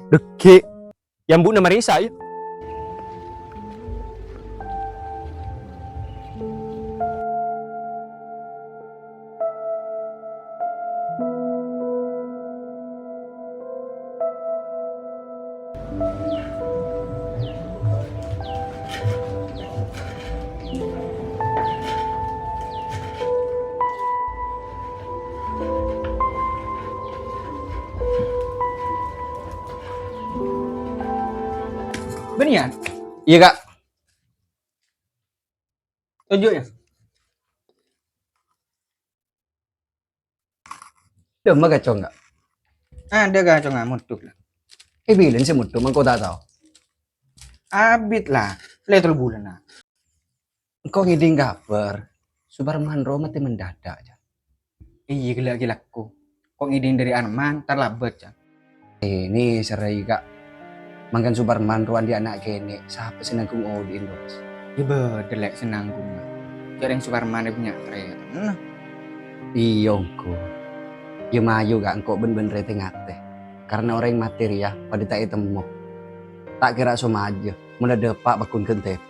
Deki. Yang bu nama Risa ya. Beneran? Iya kak. Tunjuk ya? Udah mah kacau nggak? Ada gak nggak mutuk lah. Bilin sih mutu, emang kau tak tahu. Abit lah. Letul bulan lah. Kau ngiding kabar. Subarman Roma mati mendadak aja. Iya gila ku. Kok ngidin dari Arman terlambat ya. Ini serai kak. Mangkan Subarman Ruan di anak kene. Siapa sih nanggung Odin bos? Ya bedelek senang gue. Jadi yang Sukarman punya tren. Nah, Iyongku. Ya mayu gak engkau ben-ben rete ngate. Karena orang yang materi ya, pada tak temu. Tak kira sama aja. Mulai depak bakun kentepe.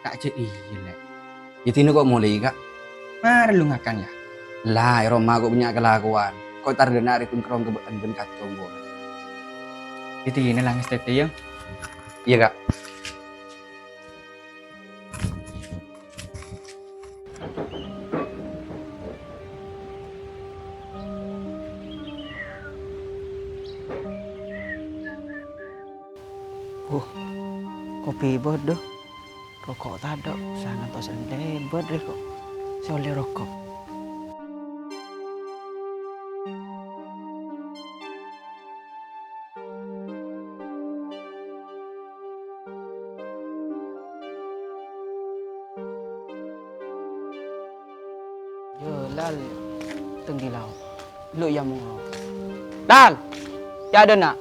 tak cek iya lek. Itu ini kok mulai kak? Mari lu ngakan ya. Lah, Roma kok punya kelakuan. Kau tar denari pun kerong kebean ben kacau bola. Itu ini lah STT ya. Iya kak. Kopi bodoh, rokok tak ada, sana tos ente bodoh kok, soleh rokok. Yo lal, tenggi lau, lu yang mau. Lal, ya ada nak.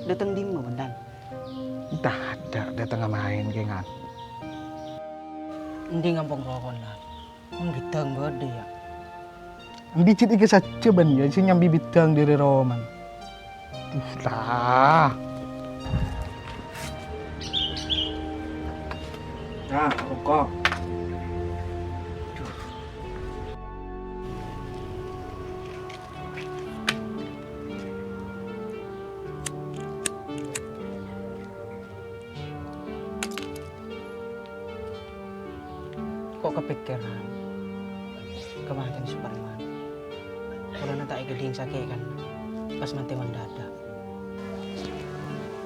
Datang di mana Lal? Tak ada, dia tengah main gengan. Ndi ngampung rokok Lal. Bitang bodoh ya. Dicit iki saja ban ya, sih nyambi bitang dari Roman. Lah. Nah, rokok. Kok kepikiran kematian Superman? Kalau tak geding sakit kan, pas mati mendadak.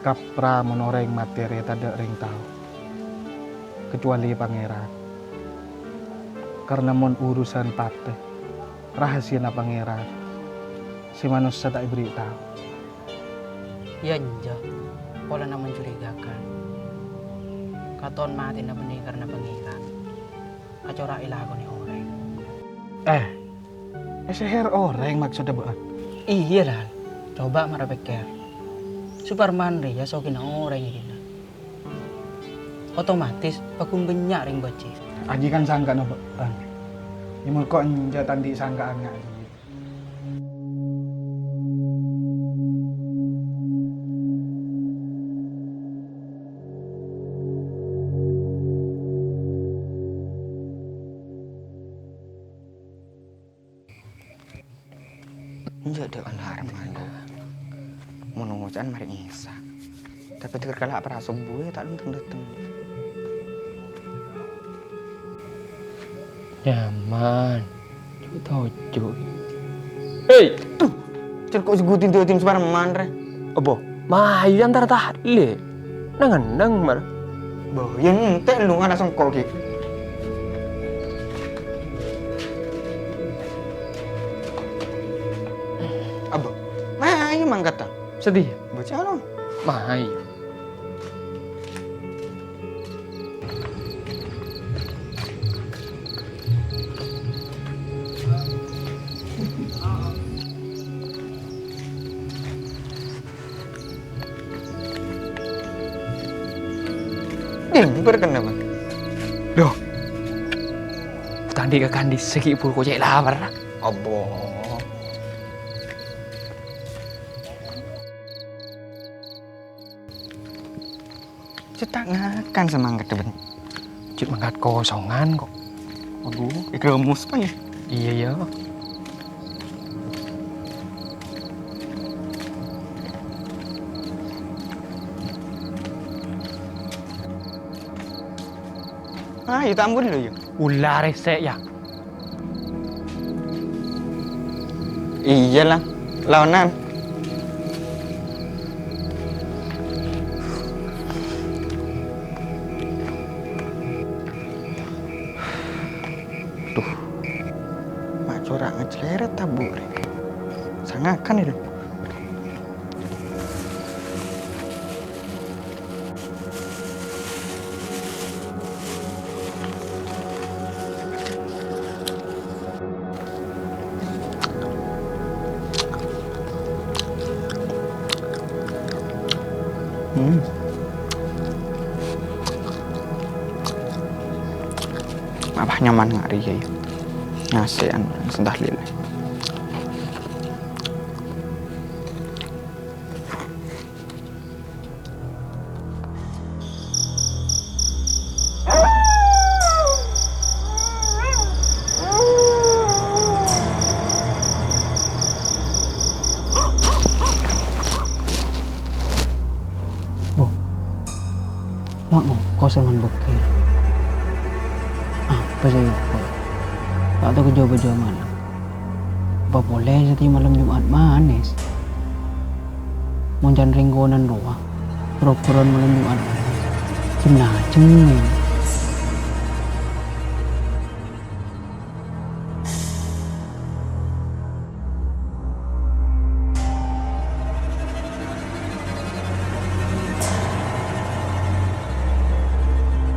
Kapra menoreng materi tada ring tahu. Kecuali pangeran. Karena mon urusan pate, rahasia na pangeran. Si manusia tak beri tahu. Ya njak, kalau nak mencurigakan. Katon mati na benih karena pangeran. Acora ilago ni orang. Seher orang maksudnya buat. Iya Lal, coba marah pikir. Superman ya sokin orang ini. Otomatis aku banyak ring baca. Aji kan sangka no buat. Ini kok njatan di sangkaan nggak? Jadi alarm ada. Menungguan mari ngisa. Tapi terkala apa subuh tak datang. Nyaman. Tojo. Hei, tuh. Cerkok segutin tuh tim Superman re. Apa? Mayu antara tahle. Nang mar. Boh, yang ente lu ngana songkol ki. Abo, mayu manggata. Sedih. Baca lo. Mayu. berkena bang. Loh. Tadi ke kandi segi pul kok cek lapar. Abo. Cetak ngakan semangat temen. Cik mangkat kosongan kok. Aduh, gemus pak ya. Iya ya. Ah, itu ampun lo ya. Ular resek ya. Iya lah, lawanan. Tuh, mak corak ngeceleret tabur. Sangakan itu. Apa nyaman ngari ya? Nasian sendah lilai. Mak mau kosongan bokir. Apa saya kok? Tak tahu kejual-jual mana. Apa boleh setiap malam Jumat manis? Monjan ringgonan doa. Prokuran malam Jumat manis. Cenah cengeng.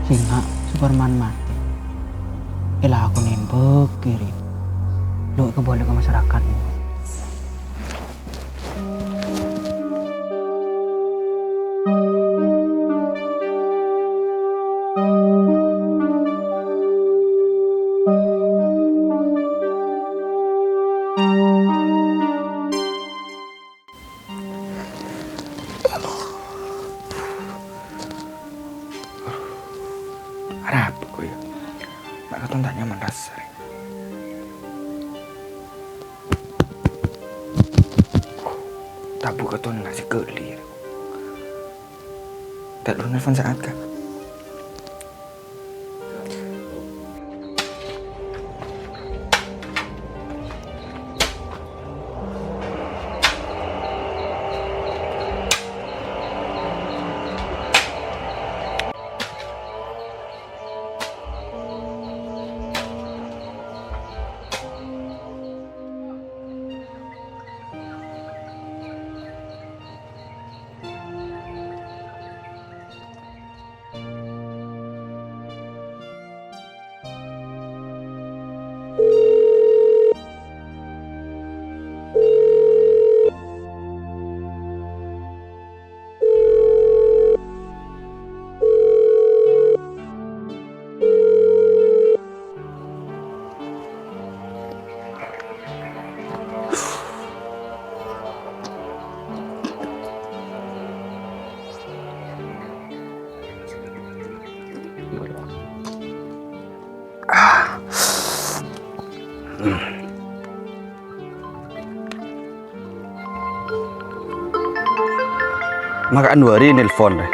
Singa Superman mati. Elah aku nembek kiri. Lu kebalik ke masyarakatmu. Ada apa kok ya? Mak keton tak nyaman dasar. Tabu keton ngasih kelir. Tak lu nelfon saat kah? Maka Anwari nelpon deh.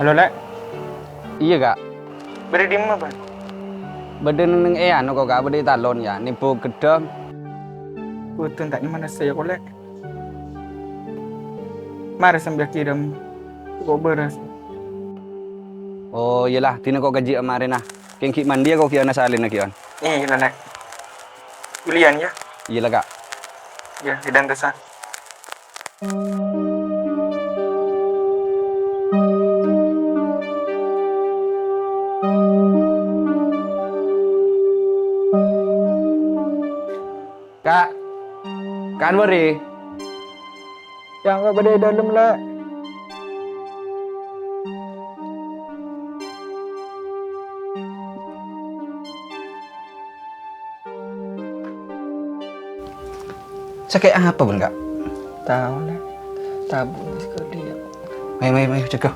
Halo, Lek. Iya kak. Beri di mana, Bang? Badan neng anu kok kak bade talon ya. Nipu gedong. Betul tak nyaman saya kok, Lek. Mari sambil kirim kok beras. Oh iyalah, tina kok gaji kemarin nah. Kengki mandi kok kiana salin na kian. Iya, Lek. Julian ya? Iyalah kak. Ya, hidan desa. Kak. Kak Anwari. Jangan pada dalam lah. Sakit apa bun kak? Tahu lah. Tabung sekali ya. Mayu cegah.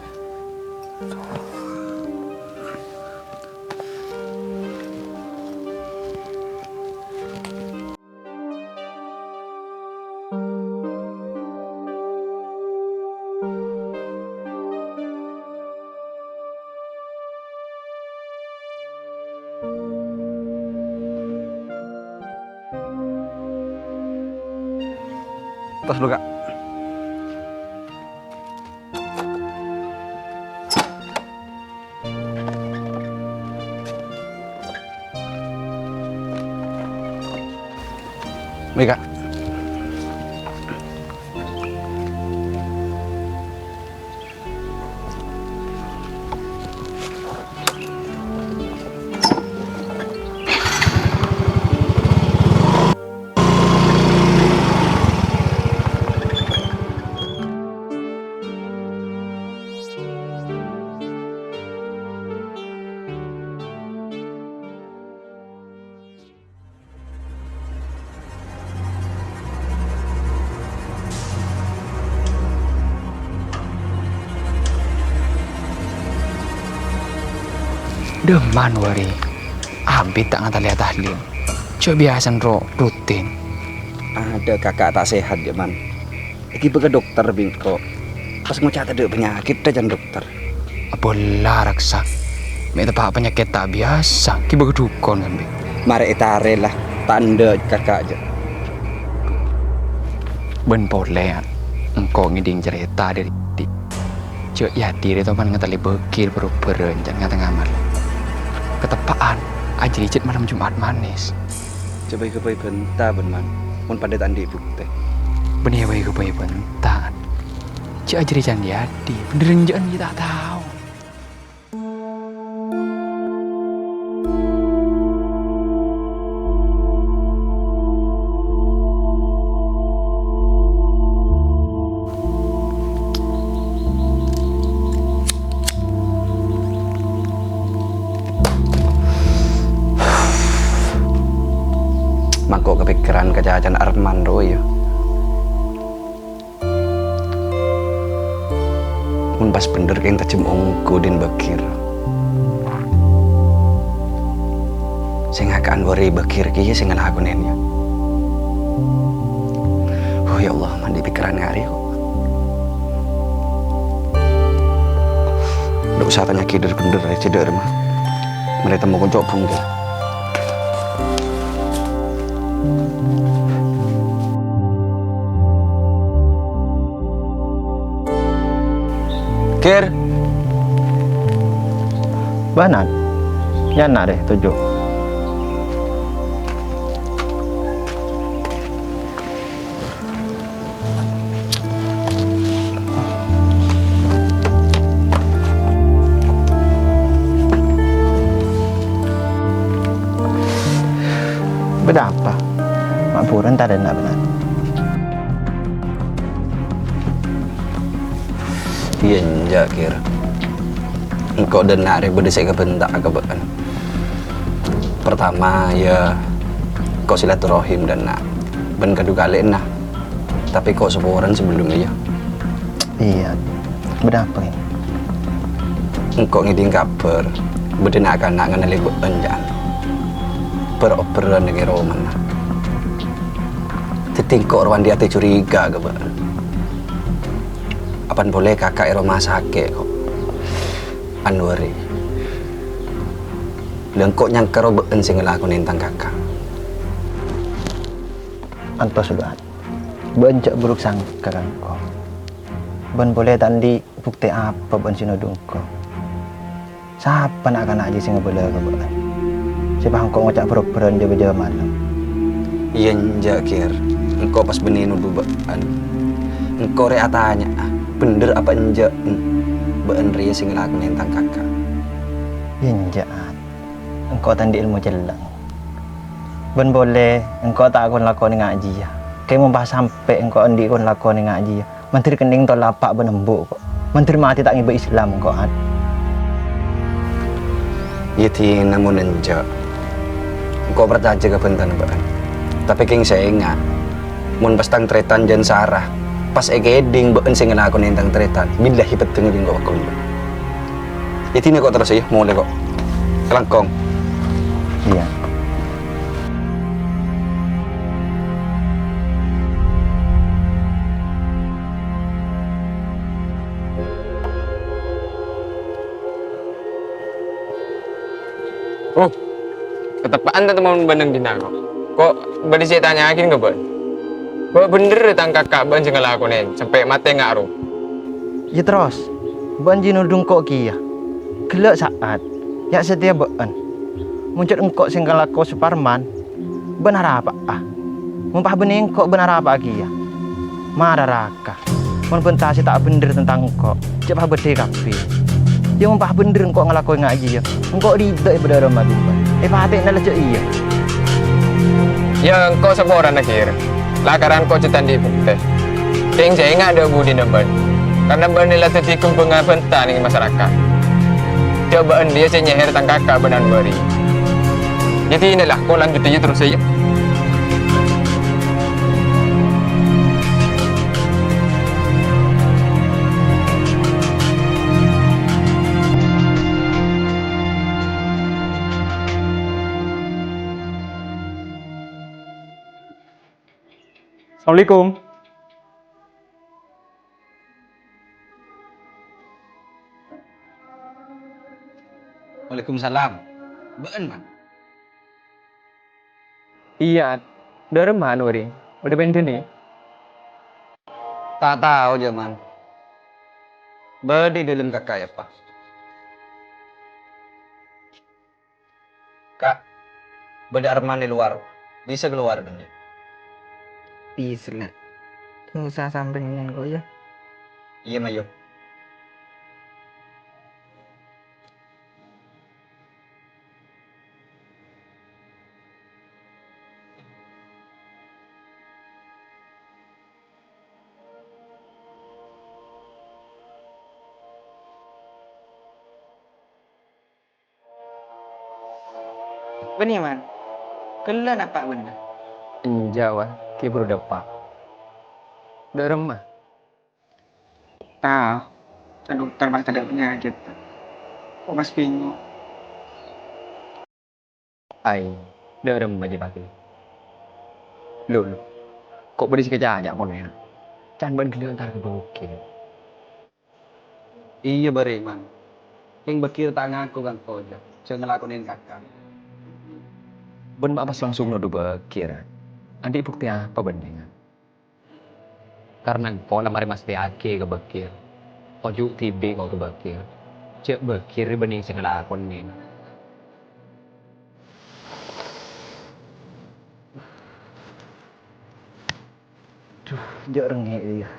Tos dulu kak. Baik kak. Deman wari. Abis tak ngata lihat tahlil. Coba biasa ro rutin. Ada kakak tak sehat ya man. Iki ke dokter bingko. Pas ngucat ada penyakit dah jangan dokter. Bola raksa. Mereka pak penyakit tak biasa. Kiba kedukon kan be. Mari itare lah. Tanda kakak aja. Ben boleh. Engkau ngiding cerita dari di. Cek ya diri teman ngatali bekir perut jangan ngata ngamal. Ketepaan aja licit malam Jumat manis. Coba ke bayi bentar ben man. Mun pada tandi bukti. Benih bayi kebayi bentar. Cek aja licit jadi. Beneran jangan kita tahu. Mako kepikiran kejajan Armando ya. Mun pas bener keng tajem ongko din bekir. Sing akan wari bekir ki sing ngelakuin ya. Oh ya Allah, mandi pikiran ngari kok. Nggak usah tanya kider bener ya ceder mah. Mereka mau kuncok bungke. Kir. Banan. Ya nak deh 7. Berapa? Makburan tak ada nak benar. Iya njak Kir. Engkau dan nak ribet saya kebentak kebekan. Pertama ya kau silaturahim dan nak. Ben kedua kali nah. Tapi kok sebulan sebelumnya ya. Iya. Berapa ini? Engkau ngiding kabar. Beden akan nak ngenali benjan. Beroperan dengan Roman. Titingkok orang dia curiga kebekan. Apan boleh kakak rumah sakit kok. Anwari. Lengkok nyangka robean sing ngelakuin tentang kakak. Antos sudah. Bencak buruk sangka kan kau. Ben boleh tandi bukti apa ben sinodung kau. Siapa nak akan aja sing boleh kau ben. Siapa kau ngocak beroperan jauh-jauh malam. Iya njak Kir. Engkau pas benih nuduh bean. Engkau rea tanya. Bener apa enjak bean ria sing ngelakuin tentang kakak. Injak. Engkau tandi ilmu jelang. Ben boleh engkau tak akan lakoni ngaji ya. Kayak membahas sampai engkau andi kon lakoni ngaji ya. Menteri kening to lapak benembuk kok. Menteri mati tak ngiba Islam kok at. Yiti namun enjo. Engkau percaya ke bentan baan. Tapi king saya ingat. Mun pas tang tretan jan sarah. Pas egeding baan sing ngelakon tang tretan. Billahi peteng ning kok bakul. Yiti ne kok terus ya mulai kok. Kelangkong. Iya. Oh, ketepaan teman bandeng dina kok. Kok badi saya tanya akin ke ban? Kok bener tang kakak ban sing ngelakonin sampai mate ngaruh. Ya terus. Ban jinudung kok kia. Gelak saat. Ya setia ban. Muncul engkok sing kalako Suparman. Benar apa ah? Mumpah bening kok benar apa kia? Marah raka. Mun pentasi tak bener tentang engkok. Cepat berde kafe. Ya mumpah bener engkok ngelakuin ngaji ya. Engkok ridek pada Ramadan. Patik na cek iya. Ya engkau seborang akhir. Lakaran kau cetan di bukti. Ting saya ingat ada budi ban. Karena ban nilai tetikung pengabentan dengan masyarakat. Cobaan dia saya nyeher tang kakak benan bari. Jadi inilah kau lanjut aja terus saja. Assalamualaikum. Waalaikumsalam. Baan man. Iya, dari mana ori? Udah pengen nih. Tak tahu zaman. Badi dalam kakak ya pak. Kak, beda Arman di luar. Bisa keluar kan ya? Bisa lah. Nggak usah sampai ngomong kok ya. Iya Mayu. Benih man. Kela nak pak bener. Jawa, ki baru dapat. Udah remah. Tahu. Kan dokter mas ada penyakit. Kok mas bingung? Ai, udah remah aja pakai. Lu. Kok beri sekejap aja pun ya. Can ban gila antar ke bukit. Iya bare man. Yang bekir tangan aku kan kau aja. Jangan ngelakonin kakak. Ben pas langsung nuduh bakir. Andi bukti apa bandingan? Karena kau lamari mas ake ke bakir. Ojo tibe kau ke bakir. Cek bakir bening sing ngelakonin. Jok rengek dia.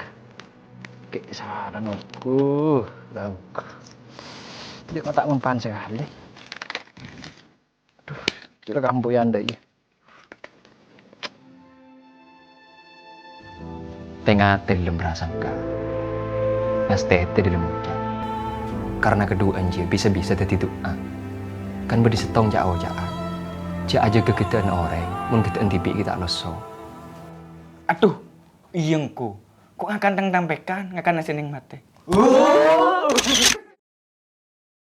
Kayak saran aku. Langk. Jok tak mempan sekali. Aduh, jok kampu yang ada ya. Tengah dalam prasangka. Nastete dalam ucap. Karena kedua anjir bisa-bisa jadi doa. Kan beri setong jauh-jauh. Cak aja kegiatan orang. Mun kita antipi kita loso. Aduh, iyengku. Kok akan tang tampekan, ngakan nasi ning mate.